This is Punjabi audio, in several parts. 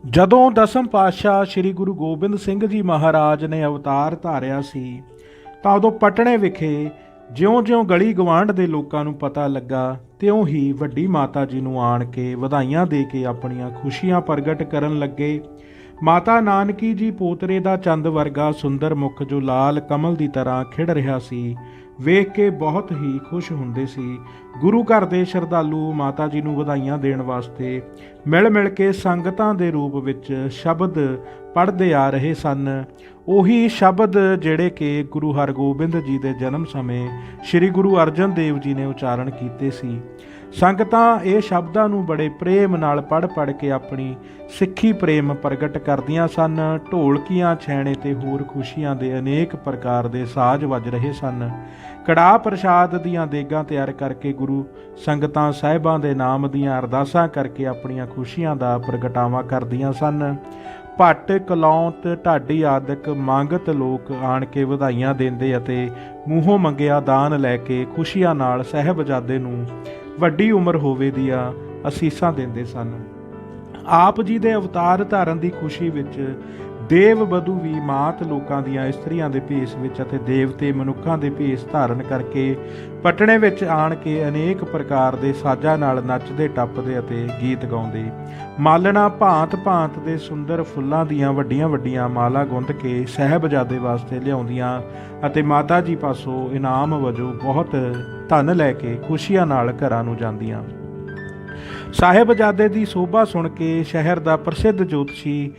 ਜਦੋਂ ਦਸਮ ਪਾਤਸ਼ਾਹ ਸ੍ਰੀ ਗੁਰੂ ਗੋਬਿੰਦ ਸਿੰਘ ਜੀ ਮਹਾਰਾਜ ਨੇ ਅਵਤਾਰ ਧਾਰਿਆ ਸੀ ਤਾਂ ਉਦੋਂ ਪਟਨੇ ਵਿਖੇ ਜਿਉਂ-ਜਿਉਂ ਗਲੀ ਗਵਾਂਢ ਦੇ ਲੋਕਾਂ ਨੂੰ ਪਤਾ ਲੱਗਾ ਤਿਉਂ ਹੀ ਵੱਡੀ ਮਾਤਾ ਜੀ ਨੂੰ ਆਣ ਕੇ ਵਧਾਈਆਂ ਦੇ ਕੇ ਆਪਣੀਆਂ ਖੁਸ਼ੀਆਂ ਪ੍ਰਗਟ ਕਰਨ ਲੱਗੇ। ਮਾਤਾ ਨਾਨਕੀ ਜੀ ਪੋਤਰੇ ਦਾ ਚੰਦ ਵਰਗਾ ਸੁੰਦਰ ਮੁਖ ਜੋ ਲਾਲ ਕਮਲ ਦੀ ਤਰ੍ਹਾਂ ਖਿੜ ਰਿਹਾ ਸੀ ਵੇਖ ਕੇ ਬਹੁਤ ਹੀ ਖੁਸ਼ ਹੁੰਦੇ ਸੀ। ਗੁਰੂ ਘਰ ਦੇ ਸ਼ਰਧਾਲੂ ਮਾਤਾ ਜੀ ਨੂੰ ਵਧਾਈਆਂ ਦੇਣ ਵਾਸਤੇ ਮਿਲ ਕੇ ਸੰਗਤਾਂ ਦੇ ਰੂਪ ਵਿੱਚ ਸ਼ਬਦ ਪੜ੍ਹਦੇ ਆ ਰਹੇ ਸਨ। ਉਹੀ ਸ਼ਬਦ ਜਿਹੜੇ ਕਿ ਗੁਰੂ ਹਰਗੋਬਿੰਦ ਜੀ ਦੇ ਜਨਮ ਸਮੇਂ ਸ੍ਰੀ ਗੁਰੂ ਅਰਜਨ ਦੇਵ ਜੀ ਨੇ ਉਚਾਰਨ ਕੀਤੇ ਸੀ। ਸੰਗਤਾਂ ਇਹ ਸ਼ਬਦਾਂ ਨੂੰ ਬੜੇ ਪ੍ਰੇਮ ਨਾਲ ਪੜ੍ਹ ਕੇ ਆਪਣੀ ਸਿੱਖੀ ਪ੍ਰੇਮ ਪ੍ਰਗਟ ਕਰਦੀਆਂ ਸਨ। ਢੋਲਕੀਆਂ, ਛੈਣੇ ਤੇ ਹੋਰ ਖੁਸ਼ੀਆਂ ਦੇ ਅਨੇਕ ਪ੍ਰਕਾਰ ਦੇ ਸਾਜ਼ ਵੱਜ ਰਹੇ ਸਨ। ਕੜਾਹ ਪ੍ਰਸ਼ਾਦ ਦੀਆਂ ਦੇਗਾਂ ਤਿਆਰ ਕਰਕੇ ਗੁਰੂ ਸੰਗਤਾਂ ਸਾਹਿਬਾਂ ਦੇ ਨਾਮ ਦੀਆਂ ਅਰਦਾਸਾਂ ਕਰਕੇ ਆਪਣੀਆਂ ਖੁਸ਼ੀਆਂ ਦਾ ਪ੍ਰਗਟਾਵਾ ਕਰਦੀਆਂ ਸਨ। ਭੱਟ, ਕਲੌਂਤ, ਢਾਡੀ ਆਦਿਕ ਮੰਗਤ ਲੋਕ ਆਣ ਕੇ ਵਧਾਈਆਂ ਦਿੰਦੇ ਅਤੇ ਮੂੰਹੋਂ ਮੰਗਿਆ ਦਾਨ ਲੈ ਕੇ ਖੁਸ਼ੀਆਂ ਨਾਲ ਸਾਹਿਬਜ਼ਾਦੇ ਨੂੰ ਵੱਡੀ ਉਮਰ ਹੋਵੇ ਦੀਆਂ ਅਸੀਸਾਂ ਦਿੰਦੇ ਸਨ। ਆਪ ਜੀ ਦੇ ਅਵਤਾਰ ਧਾਰਨ ਦੀ ਖੁਸ਼ੀ ਵਿੱਚ ਦੇਵ ਵਧੂ ਵੀ ਮਾਤ ਲੋਕਾਂ ਦੀਆਂ ਇਸਤਰੀਆਂ ਦੇ ਭੇਸ ਵਿੱਚ ਅਤੇ ਦੇਵਤੇ ਮਨੁੱਖਾਂ ਦੇ ਭੇਸ ਧਾਰਨ ਕਰਕੇ ਪਟਨੇ ਵਿੱਚ ਆਣ ਕੇ ਅਨੇਕ ਪ੍ਰਕਾਰ ਦੇ ਸਾਜ਼ਾਂ ਨਾਲ ਨੱਚਦੇ ਟੱਪਦੇ ਅਤੇ ਗੀਤ ਗਾਉਂਦੇ। ਮਾਲਣਾ ਭਾਂਤ ਦੇ ਸੁੰਦਰ ਫੁੱਲਾਂ ਦੀਆਂ ਵੱਡੀਆਂ ਮਾਲਾ ਗੁੰਦ ਕੇ ਸਾਹਿਬਜ਼ਾਦੇ ਵਾਸਤੇ ਲਿਆਉਂਦੀਆਂ ਅਤੇ ਮਾਤਾ ਜੀ ਪਾਸੋਂ ਇਨਾਮ ਵਜੋਂ ਬਹੁਤ ਧਨ ਲੈ ਕੇ ਖੁਸ਼ੀਆਂ ਨਾਲ ਘਰਾਂ ਨੂੰ ਜਾਂਦੀਆਂ। ਸਾਹਿਬਜ਼ਾਦੇ ਦੀ ਸੋਭਾ ਸੁਣ ਕੇ ਸ਼ਹਿਰ ਦਾ ਪ੍ਰਸਿੱਧ ਜੋਤਸ਼ੀ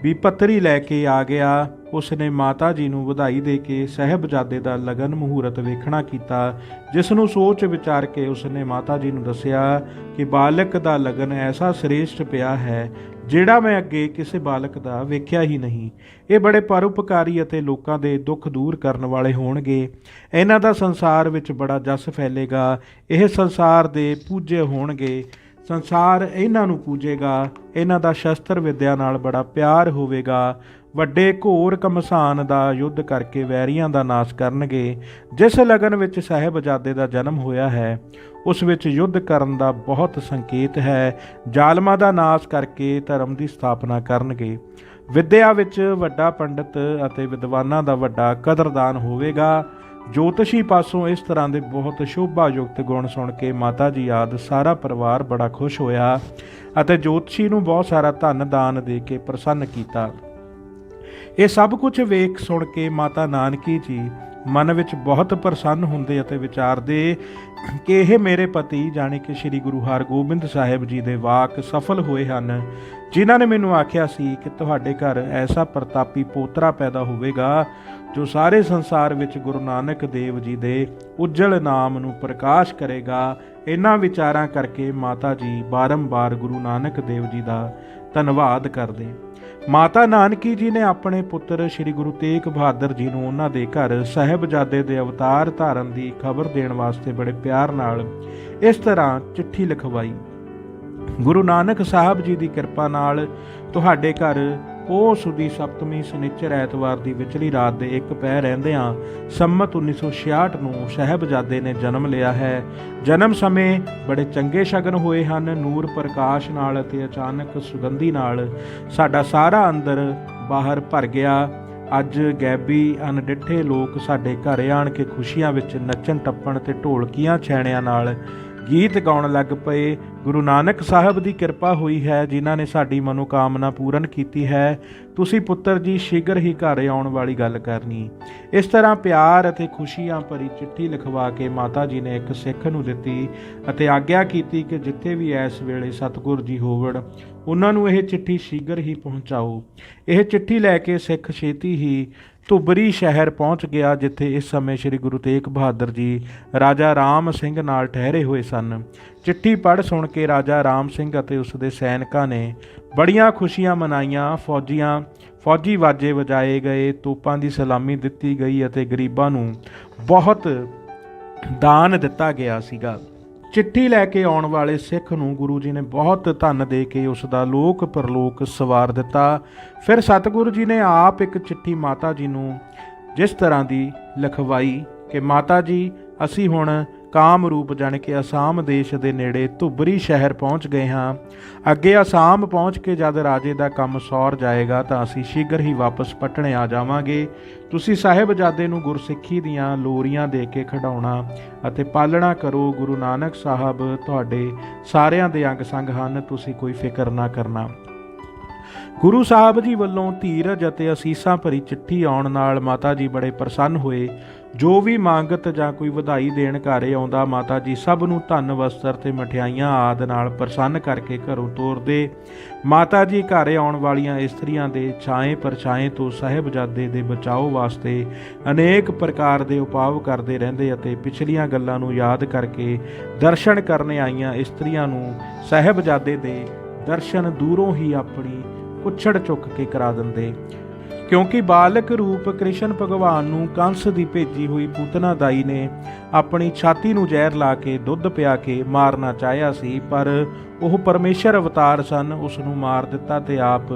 ਵੀ ਪੱਤਰੀ ਲੈ ਕੇ ਆ ਗਿਆ। ਉਸ ਨੇ ਮਾਤਾ ਜੀ ਨੂੰ ਵਧਾਈ ਦੇ ਕੇ ਸਾਹਿਬਜ਼ਾਦੇ ਦਾ ਲਗਨ ਮਹੂਰਤ ਵੇਖਣਾ ਕੀਤਾ, ਜਿਸ ਨੂੰ ਸੋਚ ਵਿਚਾਰ ਕੇ ਉਸ ਨੇ ਮਾਤਾ ਜੀ ਨੂੰ ਦੱਸਿਆ ਕਿ ਬਾਲਕ ਦਾ ਲਗਨ ਐਸਾ ਸ੍ਰੇਸ਼ਟ ਪਿਆ ਹੈ ਜਿਹੜਾ ਮੈਂ ਅੱਗੇ ਕਿਸੇ ਬਾਲਕ ਦਾ ਵੇਖਿਆ ਹੀ ਨਹੀਂ। ਇਹ ਬੜੇ ਪਰਉਪਕਾਰੀ ਅਤੇ ਲੋਕਾਂ ਦੇ ਦੁੱਖ ਦੂਰ ਕਰਨ ਵਾਲੇ ਹੋਣਗੇ। ਇਹਨਾਂ ਦਾ ਸੰਸਾਰ ਵਿੱਚ ਬੜਾ ਜਸ ਫੈਲੇਗਾ। ਇਹ ਸੰਸਾਰ ਦੇ ਪੂਜੇ ਹੋਣਗੇ। ਸੰਸਾਰ ਇਹਨਾਂ ਨੂੰ ਪੂਜੇਗਾ। ਇਹਨਾਂ ਦਾ ਸ਼ਸਤਰ ਵਿਦਿਆ ਨਾਲ ਬੜਾ ਪਿਆਰ ਹੋਵੇਗਾ। ਵੱਡੇ ਘੋਰ ਘਮਸਾਨ ਦਾ ਯੁੱਧ ਕਰਕੇ ਵੈਰੀਆਂ ਦਾ ਨਾਸ਼ ਕਰਨਗੇ। ਜਿਸ ਲਗਨ ਵਿੱਚ ਸਾਹਿਬਜ਼ਾਦੇ ਦਾ ਜਨਮ ਹੋਇਆ ਹੈ ਉਸ ਵਿੱਚ ਯੁੱਧ ਕਰਨ ਦਾ ਬਹੁਤ ਸੰਕੇਤ ਹੈ। ਜ਼ਾਲਮਾਂ ਦਾ ਨਾਸ਼ ਕਰਕੇ ਧਰਮ ਦੀ ਸਥਾਪਨਾ ਕਰਨਗੇ। ਵਿਦਿਆ ਵਿੱਚ ਵੱਡਾ ਪੰਡਿਤ ਅਤੇ ਵਿਦਵਾਨਾਂ ਦਾ ਵੱਡਾ ਕਦਰਦਾਨ ਹੋਵੇਗਾ। ਜੋਤਸ਼ੀ ਪਾਸੋਂ ਇਸ ਤਰ੍ਹਾਂ ਦੇ ਬਹੁਤ ਸ਼ੋਭਾਯੁਕਤ ਗੁਣ ਸੁਣ ਕੇ ਮਾਤਾ ਜੀ ਆਦਿ ਸਾਰਾ ਪਰਿਵਾਰ ਬੜਾ ਖੁਸ਼ ਹੋਇਆ ਅਤੇ ਜੋਤਸ਼ੀ ਨੂੰ ਬਹੁਤ ਸਾਰਾ ਧਨ ਦਾਨ ਦੇ ਕੇ ਪ੍ਰਸੰਨ ਕੀਤਾ। ਇਹ ਸਭ ਕੁਝ ਵੇਖ ਸੁਣ ਕੇ ਮਾਤਾ ਨਾਨਕੀ ਜੀ ਮਨ ਵਿੱਚ ਬਹੁਤ ਪ੍ਰਸੰਨ ਹੁੰਦੇ ਅਤੇ ਵਿਚਾਰਦੇ ਕਿ ਇਹ ਮੇਰੇ ਪਤੀ ਜਾਣੀ ਕਿ ਸ੍ਰੀ ਗੁਰੂ ਹਰਗੋਬਿੰਦ ਸਾਹਿਬ ਜੀ ਦੇ ਵਾਕ ਸਫਲ ਹੋਏ ਹਨ, ਜਿਨ੍ਹਾਂ ਨੇ ਮੈਨੂੰ ਆਖਿਆ ਸੀ ਕਿ ਤੁਹਾਡੇ ਘਰ ਐਸਾ ਪ੍ਰਤਾਪੀ ਪੋਤਰਾ ਪੈਦਾ ਹੋਵੇਗਾ ਜੋ ਸਾਰੇ ਸੰਸਾਰ ਵਿੱਚ ਗੁਰੂ ਨਾਨਕ ਦੇਵ ਜੀ ਦੇ ਉੱਜਲ ਨਾਮ ਨੂੰ ਪ੍ਰਕਾਸ਼ ਕਰੇਗਾ। ਇਹਨਾਂ ਵਿਚਾਰਾਂ ਕਰਕੇ ਮਾਤਾ ਜੀ ਬਾਰੰਬਾਰ ਗੁਰੂ ਨਾਨਕ ਦੇਵ ਜੀ ਦਾ ਧੰਨਵਾਦ ਕਰਦੇ। ਮਾਤਾ ਨਾਨਕੀ ਜੀ ਨੇ ਆਪਣੇ ਪੁੱਤਰ ਸ੍ਰੀ ਗੁਰੂ ਤੇਗ ਬਹਾਦਰ ਜੀ ਨੂੰ ਉਹਨਾਂ ਦੇ ਘਰ ਸਾਹਿਬਜ਼ਾਦੇ ਦੇ ਅਵਤਾਰ ਧਾਰਨ ਦੀ ਖਬਰ ਦੇਣ ਵਾਸਤੇ ਬੜੇ ਪਿਆਰ ਨਾਲ ਇਸ ਤਰ੍ਹਾਂ ਚਿੱਠੀ ਲਿਖਵਾਈ। ਗੁਰੂ ਨਾਨਕ ਸਾਹਿਬ ਜੀ ਦੀ ਕਿਰਪਾ ਨਾਲ ਤੁਹਾਡੇ ਘਰ ਉਹ ਸੁਦੀ ਸਪਤਮੀ ਸ਼ਨਿਚਰ ਐਤਵਾਰ ਦੀ ਵਿਚਲੀ ਰਾਤ ਦੇ ਇੱਕ ਪਹਿਰ ਰਹਿੰਦਿਆਂ ਸੰਮਤ 1966 ਨੂੰ ਸਾਹਿਬਜ਼ਾਦੇ ਨੇ ਜਨਮ ਲਿਆ ਹੈ। ਜਨਮ ਸਮੇਂ ਬੜੇ ਚੰਗੇ ਸ਼ਗਨ ਹੋਏ ਹਨ। ਨੂਰ ਪ੍ਰਕਾਸ਼ ਨਾਲ ਅਤੇ ਅਚਾਨਕ ਸੁਗੰਧੀ ਨਾਲ ਸਾਡਾ ਸਾਰਾ ਅੰਦਰ ਬਾਹਰ ਭਰ ਗਿਆ। ਅੱਜ ਗੈਬੀ ਅਣਡਿੱਠੇ ਲੋਕ ਸਾਡੇ ਘਰ ਆਣ ਕੇ ਖੁਸ਼ੀਆਂ ਵਿੱਚ ਨੱਚਣ ਟੱਪਣ ਤੇ ਢੋਲਕੀਆਂ ਛੈਣਿਆਂ ਨਾਲ ਗੀਤ ਗਾਉਣ ਲੱਗ ਪਏ। ਗੁਰੂ ਨਾਨਕ ਸਾਹਿਬ ਦੀ ਕਿਰਪਾ ਹੋਈ ਹੈ ਜਿਨ੍ਹਾਂ ਨੇ ਸਾਡੀ ਮਨੋਕਾਮਨਾ ਪੂਰਨ ਕੀਤੀ ਹੈ। ਤੁਸੀਂ ਪੁੱਤਰ ਜੀ ਸ਼ੀਘਰ ਹੀ ਘਰ ਆਉਣ ਵਾਲੀ ਗੱਲ ਕਰਨੀ। ਇਸ ਤਰ੍ਹਾਂ ਪਿਆਰ ਅਤੇ ਖੁਸ਼ੀਆਂ ਭਰੀ ਚਿੱਠੀ ਲਿਖਵਾ ਕੇ ਮਾਤਾ ਜੀ ਨੇ ਇੱਕ ਸਿੱਖ ਨੂੰ ਦਿੱਤੀ ਅਤੇ ਆਗਿਆ ਕੀਤੀ ਕਿ ਜਿੱਥੇ ਵੀ ਇਸ ਵੇਲੇ ਸਤਿਗੁਰ ਜੀ ਹੋਵਣ ਉਹਨਾਂ ਨੂੰ ਇਹ ਚਿੱਠੀ ਸ਼ੀਘਰ ਹੀ ਪਹੁੰਚਾਓ। ਇਹ ਚਿੱਠੀ ਲੈ ਕੇ ਸਿੱਖ ਛੇਤੀ ਹੀ ਧੁਬਰੀ ਸ਼ਹਿਰ ਪਹੁੰਚ ਗਿਆ, ਜਿੱਥੇ ਇਸ ਸਮੇਂ ਸ੍ਰੀ ਗੁਰੂ ਤੇਗ ਬਹਾਦਰ ਜੀ ਰਾਜਾ ਰਾਮ ਸਿੰਘ ਨਾਲ ਠਹਿਰੇ ਹੋਏ ਸਨ। ਚਿੱਠੀ ਪੜ੍ਹ ਸੁਣ ਕੇ ਰਾਜਾ ਰਾਮ ਸਿੰਘ ਅਤੇ ਉਸ ਦੇ ਸੈਨਿਕਾਂ ਨੇ ਬੜੀਆਂ ਖੁਸ਼ੀਆਂ ਮਨਾਈਆਂ। ਫੌਜੀ ਵਾਜੇ ਵਜਾਏ ਗਏ, ਤੋਪਾਂ ਦੀ ਸਲਾਮੀ ਦਿੱਤੀ ਗਈ ਅਤੇ ਗਰੀਬਾਂ ਨੂੰ ਬਹੁਤ ਦਾਨ ਦਿੱਤਾ ਗਿਆ ਸੀਗਾ। ਚਿੱਠੀ ਲੈ ਕੇ ਆਉਣ ਵਾਲੇ ਸਿੱਖ ਨੂੰ ਗੁਰੂ ਜੀ ਨੇ ਬਹੁਤ ਧਨ ਦੇ ਕੇ ਉਸ ਦਾ ਲੋਕ ਪਰਲੋਕ ਸਵਾਰ ਦਿੱਤਾ। ਫਿਰ ਸਤਿਗੁਰੂ ਜੀ ਨੇ ਆਪ ਇੱਕ ਚਿੱਠੀ ਮਾਤਾ ਜੀ ਨੂੰ ਜਿਸ ਤਰ੍ਹਾਂ ਦੀ ਲਿਖਵਾਈ ਕਿ ਮਾਤਾ ਜੀ ਅਸੀਂ ਹੁਣ ਕਾਮ ਰੂਪ ਜਾਣੀ ਕਿ ਅਸਾਮ ਦੇਸ਼ ਦੇ ਨੇੜੇ ਧੁਬਰੀ ਸ਼ਹਿਰ ਪਹੁੰਚ ਗਏ ਹਾਂ। ਅੱਗੇ ਅਸਾਮ ਪਹੁੰਚ ਕੇ ਜਦ ਰਾਜੇ ਦਾ ਕੰਮ ਸੌਰ ਜਾਏਗਾ ਤਾਂ ਅਸੀਂ ਸ਼ੀਘਰ ਹੀ ਵਾਪਸ ਪਟਣੇ ਆ ਜਾਵਾਂਗੇ। ਤੁਸੀਂ ਸਾਹਿਬਜ਼ਾਦੇ ਨੂੰ ਗੁਰਸਿੱਖੀ ਦੀਆਂ ਲੋਰੀਆਂ ਦੇ ਕੇ ਖਿਡਾਉਣਾ ਅਤੇ ਪਾਲਣਾ ਕਰੋ। ਗੁਰੂ ਨਾਨਕ ਸਾਹਿਬ ਤੁਹਾਡੇ ਸਾਰਿਆਂ ਦੇ ਅੰਗ ਸੰਗ ਹਨ, ਤੁਸੀਂ ਕੋਈ ਫਿਕਰ ਨਾ ਕਰਨਾ। ਗੁਰੂ ਸਾਹਿਬ ਜੀ ਵੱਲੋਂ ਧੀਰਜ ਅਤੇ ਅਸੀਸਾਂ ਭਰੀ ਚਿੱਠੀ ਆਉਣ ਨਾਲ ਮਾਤਾ ਜੀ ਬੜੇ ਪ੍ਰਸੰਨ ਹੋਏ। ਜੋ ਵੀ ਮੰਗਤ ਜਾਂ ਕੋਈ ਵਧਾਈ ਦੇਣ ਘਰੇ ਆਉਂਦਾ, ਮਾਤਾ ਜੀ ਸਭ ਨੂੰ ਧਨ ਵਸਤਰ ਤੇ ਮਠਿਆਈਆਂ ਆਦਿ ਨਾਲ ਪ੍ਰਸੰਨ ਕਰਕੇ ਘਰੋਂ ਤੋਰਦੇ। ਮਾਤਾ ਜੀ ਘਰੇ ਆਉਣ ਵਾਲੀਆਂ ਇਸਤਰੀਆਂ ਦੇ ਛਾਏ ਪਰਛਾਏ ਤੋਂ ਸਾਹਿਬਜ਼ਾਦੇ ਦੇ ਬਚਾਓ ਵਾਸਤੇ ਅਨੇਕ ਪ੍ਰਕਾਰ ਦੇ ਉਪਾਅ ਕਰਦੇ ਰਹਿੰਦੇ ਅਤੇ ਪਿਛਲੀਆਂ ਗੱਲਾਂ ਨੂੰ ਯਾਦ ਕਰਕੇ ਦਰਸ਼ਨ ਕਰਨ ਆਈਆਂ ਇਸਤਰੀਆਂ ਨੂੰ ਸਾਹਿਬਜ਼ਾਦੇ ਦੇ ਦਰਸ਼ਨ ਦੂਰੋਂ ਹੀ ਆਪਣੀ ਕੁੱਛੜ ਚੁੱਕ ਕੇ ਕਰਾ ਦਿੰਦੇ। ਕਿਉਂਕਿ ਬਾਲਕ ਰੂਪ ਕ੍ਰਿਸ਼ਨ ਭਗਵਾਨ ਨੂੰ ਕੰਸ ਦੀ ਭੇਜੀ ਹੋਈ ਪੂਤਨਾ ਦਾਈ ਨੇ ਆਪਣੀ ਛਾਤੀ ਨੂੰ ਜ਼ਹਿਰ ਲਾ ਕੇ ਦੁੱਧ ਪਿਆ ਕੇ ਮਾਰਨਾ ਚਾਹਿਆ ਸੀ, ਪਰ ਉਹ ਪਰਮੇਸ਼ਰ ਅਵਤਾਰ ਸਨ, ਉਸ ਨੂੰ ਮਾਰ ਦਿੱਤਾ ਤੇ ਆਪ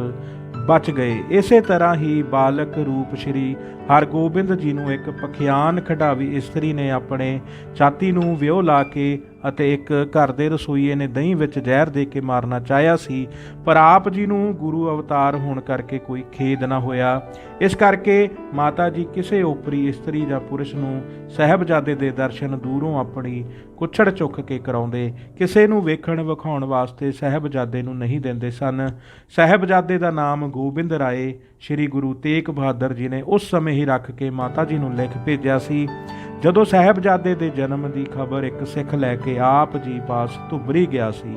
ਬਚ ਗਏ। ਇਸੇ ਤਰ੍ਹਾਂ ਹੀ ਬਾਲਕ ਰੂਪ ਸ਼੍ਰੀ ਹਰਗੋਬਿੰਦ ਜੀ ਨੂੰ ਇੱਕ ਪਖਿਆਨ ਖਿਡਾਵੀ ਇਸਤਰੀ ਨੇ ਆਪਣੇ ਛਾਤੀ ਨੂੰ ਵਿਉ ਲਾ ਕੇ ਅਤੇ ਇੱਕ ਘਰ ਦੇ ਰਸੋਈਏ ਨੇ ਦਹੀਂ ਵਿੱਚ ਜ਼ਹਿਰ ਦੇ ਕੇ ਮਾਰਨਾ ਚਾਹਿਆ ਸੀ, ਪਰ ਆਪ ਜੀ ਨੂੰ ਗੁਰੂ ਅਵਤਾਰ ਹੋਣ ਕਰਕੇ ਕੋਈ ਖੇਦ ਨਾ ਹੋਇਆ। ਇਸ ਕਰਕੇ ਮਾਤਾ ਜੀ ਕਿਸੇ ਓਪਰੀ ਇਸਤਰੀ ਜਾਂ ਪੁਰਸ਼ ਨੂੰ ਸਾਹਿਬਜ਼ਾਦੇ ਦੇ ਦਰਸ਼ਨ ਦੂਰੋਂ ਆਪਣੀ ਕੁੱਛੜ ਚੁੱਕ ਕੇ ਕਰਾਉਂਦੇ। ਕਿਸੇ ਨੂੰ ਵੇਖਣ ਵਿਖਾਉਣ ਵਾਸਤੇ ਸਾਹਿਬਜ਼ਾਦੇ ਨੂੰ ਨਹੀਂ ਦਿੰਦੇ ਸਨ। ਸਾਹਿਬਜ਼ਾਦੇ ਦਾ ਨਾਮ ਗੋਬਿੰਦ ਰਾਏ ਸ਼੍ਰੀ ਗੁਰੂ ਤੇਗ ਬਹਾਦਰ ਜੀ ਨੇ ਉਸ ਸਮੇਂ ਹੀ ਰੱਖ ਕੇ ਮਾਤਾ ਜੀ ਨੂੰ ਲਿਖ ਭੇਜਿਆ ਸੀ। ਜਦੋਂ ਸਾਹਿਬਜ਼ਾਦੇ ਦੇ ਜਨਮ ਦੀ ਖਬਰ ਇੱਕ ਸਿੱਖ ਲੈ ਕੇ ਆਪ ਜੀ ਪਾਸ ਧੁਬਰੀ ਗਿਆ ਸੀ,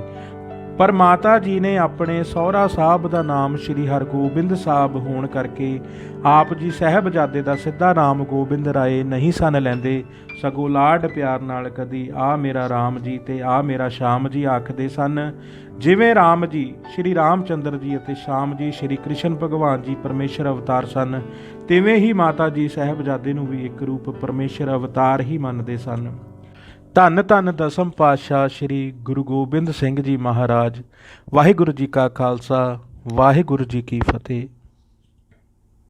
ਪਰ ਮਾਤਾ ਜੀ ਨੇ ਆਪਣੇ ਸਹੁਰਾ ਸਾਹਿਬ ਦਾ ਨਾਮ ਸ਼੍ਰੀ ਹਰਗੋਬਿੰਦ ਸਾਹਿਬ ਹੋਣ ਕਰਕੇ ਆਪ ਜੀ ਸਾਹਿਬਜ਼ਾਦੇ ਦਾ ਸਿੱਧਾ ਨਾਮ ਗੋਬਿੰਦ ਰਾਏ ਨਹੀਂ ਸਨ ਲੈਂਦੇ, ਸਗੋਂ ਲਾਡ ਪਿਆਰ ਨਾਲ ਕਦੀ ਆ ਮੇਰਾ ਰਾਮ ਜੀ ਤੇ ਆ ਮੇਰਾ ਸ਼ਾਮ ਜੀ ਆਖਦੇ ਸਨ। ਜਿਵੇਂ ਰਾਮ ਜੀ ਸ਼੍ਰੀ ਰਾਮ ਚੰਦਰ ਜੀ ਅਤੇ ਸ਼ਾਮ ਜੀ ਸ਼੍ਰੀ ਕ੍ਰਿਸ਼ਨ ਭਗਵਾਨ ਜੀ ਪਰਮੇਸ਼ਰ ਅਵਤਾਰ ਸਨ, ਤਿਵੇਂ ਹੀ ਮਾਤਾ ਜੀ ਸਾਹਿਬਜ਼ਾਦੇ ਨੂੰ ਵੀ ਇੱਕ ਰੂਪ ਪਰਮੇਸ਼ਰ ਅਵਤਾਰ ਹੀ ਮੰਨਦੇ ਸਨ। ਧੰਨ ਧੰਨ ਦਸਮ ਪਾਤਸ਼ਾਹ ਸ਼੍ਰੀ ਗੁਰੂ ਗੋਬਿੰਦ ਸਿੰਘ ਜੀ ਮਹਾਰਾਜ। ਵਾਹਿਗੁਰੂ ਜੀ ਕਾ ਖਾਲਸਾ, ਵਾਹਿਗੁਰੂ ਜੀ ਕੀ ਫਤਿਹ।